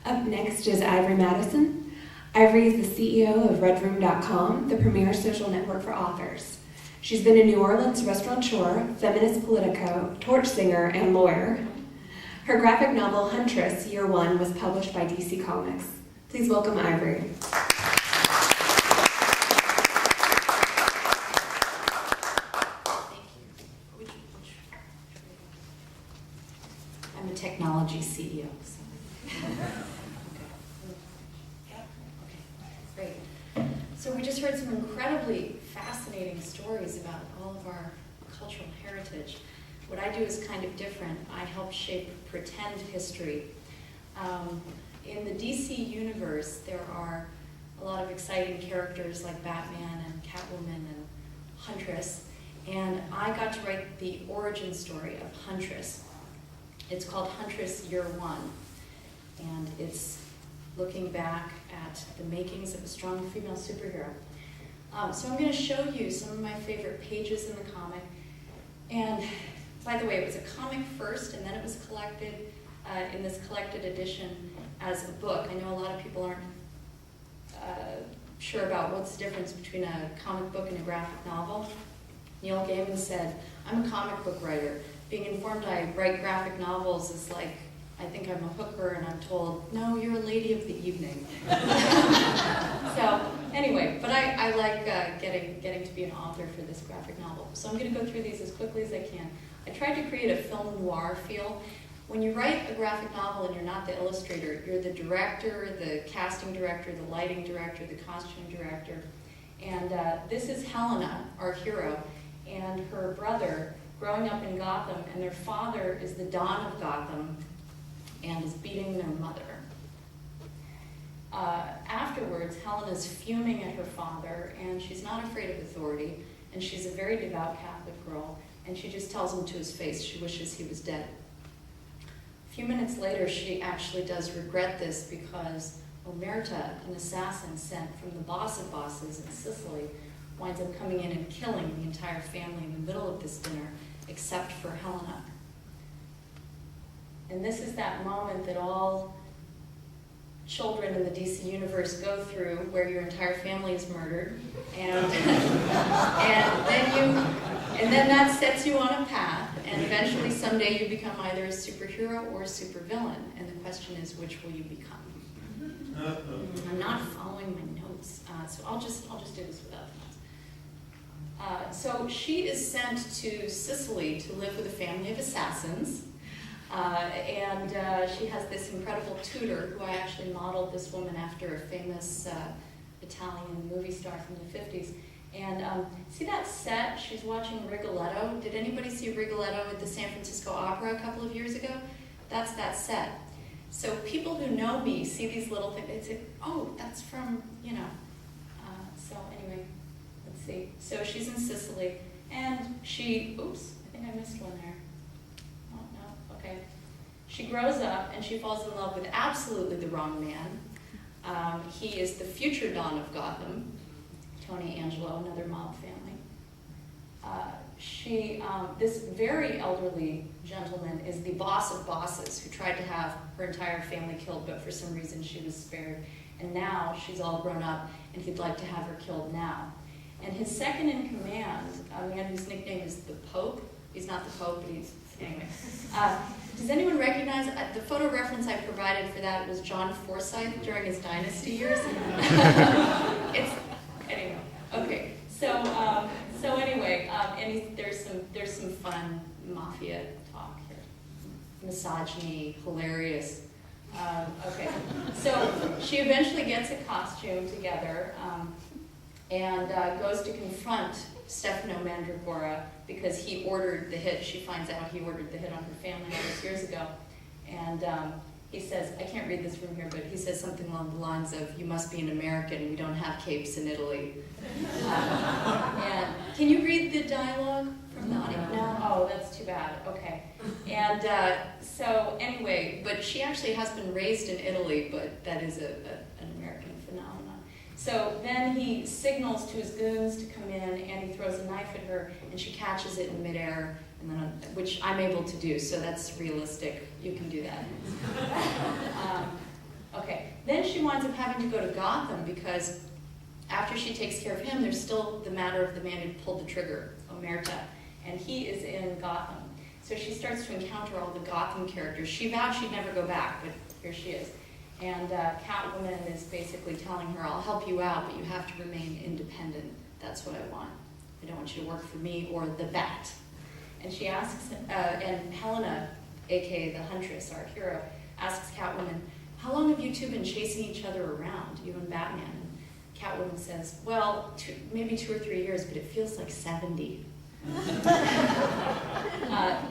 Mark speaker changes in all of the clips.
Speaker 1: Up next is Ivory Madison. Ivory is the CEO of redroom.com, the premier social network for authors. She's been a New Orleans restaurateur, feminist politico, torch singer, and lawyer. Her graphic novel, Huntress, Year One, was published by DC Comics. Please welcome Ivory.
Speaker 2: I'm a technology CEO. So. Okay, great. So we just heard some incredibly fascinating stories about all of our cultural heritage. What I do is kind of different. I help shape pretend history. In the DC universe, there are a lot of exciting characters like Batman and Catwoman and Huntress, and I got to write the origin story of Huntress. It's called Huntress Year One, and it's looking back at the makings of a strong female superhero. So I'm going to show you some of my favorite pages in the comic. And by the way, it was a comic first, and then it was collected in this collected edition as a book. I know a lot of people aren't sure about what's the difference between a comic book and a graphic novel. Neil Gaiman said, "I'm a comic book writer. Being informed I write graphic novels is like, I think I'm a hooker and I'm told, no, you're a lady of the evening." So anyway, but I like getting to be an author for this graphic novel. So I'm going to go through these as quickly as I can. I tried to create a film noir feel. When you write a graphic novel and you're not the illustrator, you're the director, the casting director, the lighting director, the costume director. And this is Helena, our hero, and her brother growing up in Gotham, and their father is the Don of Gotham and is beating their mother. Afterwards, Helena's fuming at her father, and she's not afraid of authority, and she's a very devout Catholic girl, and she just tells him to his face she wishes he was dead. A few minutes later, she actually does regret this because Omerta, an assassin sent from the boss of bosses in Sicily, winds up coming in and killing the entire family in the middle of this dinner, except for Helena. And this is that moment that all children in the DC universe go through, where your entire family is murdered, and then that sets you on a path, and eventually someday you become either a superhero or a supervillain, and the question is, which will you become? I'm not following my notes, so I'll just do this without the notes. So she is sent to Sicily to live with a family of assassins. And she has this incredible tutor who I actually modeled this woman after a famous Italian movie star from the 50s. And see that set? She's watching Rigoletto. Did anybody see Rigoletto at the San Francisco Opera a couple of years ago? That's that set. So people who know me see these little things. They say, oh, that's from, you know. So anyway, let's see. So she's in Sicily, and she, oops, I think I missed one there. Okay. She grows up and she falls in love with absolutely the wrong man. He is the future Don of Gotham, Tony Angelo, another mob family. This very elderly gentleman is the boss of bosses who tried to have her entire family killed, but for some reason she was spared. And now she's all grown up and he'd like to have her killed now. And his second in command, a man whose nickname is the Pope, he's not the Pope, but he's, anyway. Does anyone recognize, the photo reference I provided for that was John Forsyth during his dynasty years? Anyway, okay. So anyway, and there's some fun mafia talk here. Misogyny, hilarious. Okay, so she eventually gets a costume together and goes to confront Stefano Mandragora because he ordered the hit. She finds out he ordered the hit on her family all those years ago. And he says, I can't read this from here, but he says something along the lines of, you must be an American, we don't have capes in Italy. And can you read the dialogue from the audio? No? Oh, that's too bad. Okay. And so anyway, but she actually has been raised in Italy, but that is an American phenomenon. So then he signals to his goons to come in, and he throws a knife at her, and she catches it in midair, and then which I'm able to do, so that's realistic. You can do that. winds up having to go to Gotham because after she takes care of him, there's still the matter of the man who pulled the trigger, Omerta, and he is in Gotham. So she starts to encounter all the Gotham characters. She vowed she'd never go back, but here she is. And Catwoman is basically telling her, I'll help you out, but you have to remain independent. That's what I want. I don't want you to work for me or the Bat. And she asks, and Helena, aka the Huntress, our hero, asks Catwoman, how long have you two been chasing each other around, you and Batman? And Catwoman says, well, maybe 2 or 3 years, but it feels like 70.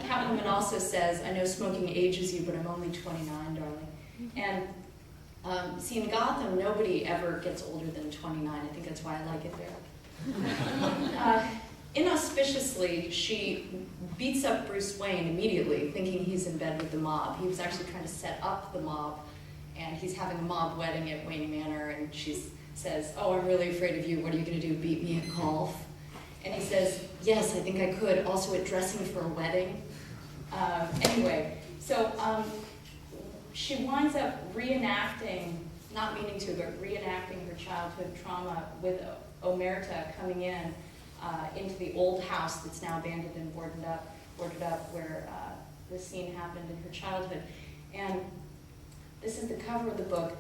Speaker 2: Catwoman also says, I know smoking ages you, but I'm only 29, darling. And see, in Gotham, nobody ever gets older than 29. I think that's why I like it there. Inauspiciously, she beats up Bruce Wayne immediately, thinking he's in bed with the mob. He was actually trying to set up the mob, and he's having a mob wedding at Wayne Manor, and she says, oh, I'm really afraid of you. What are you going to do, beat me at golf? And he says, yes, I think I could. Also at dressing for a wedding. Anyway, so she winds up reenacting, not meaning to, but reenacting her childhood trauma with Omerta coming in into the old house that's now abandoned and boarded up where the scene happened in her childhood. And this is the cover of the book,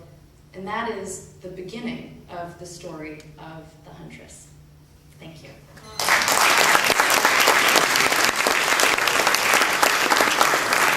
Speaker 2: and that is the beginning of the story of the Huntress. Thank you.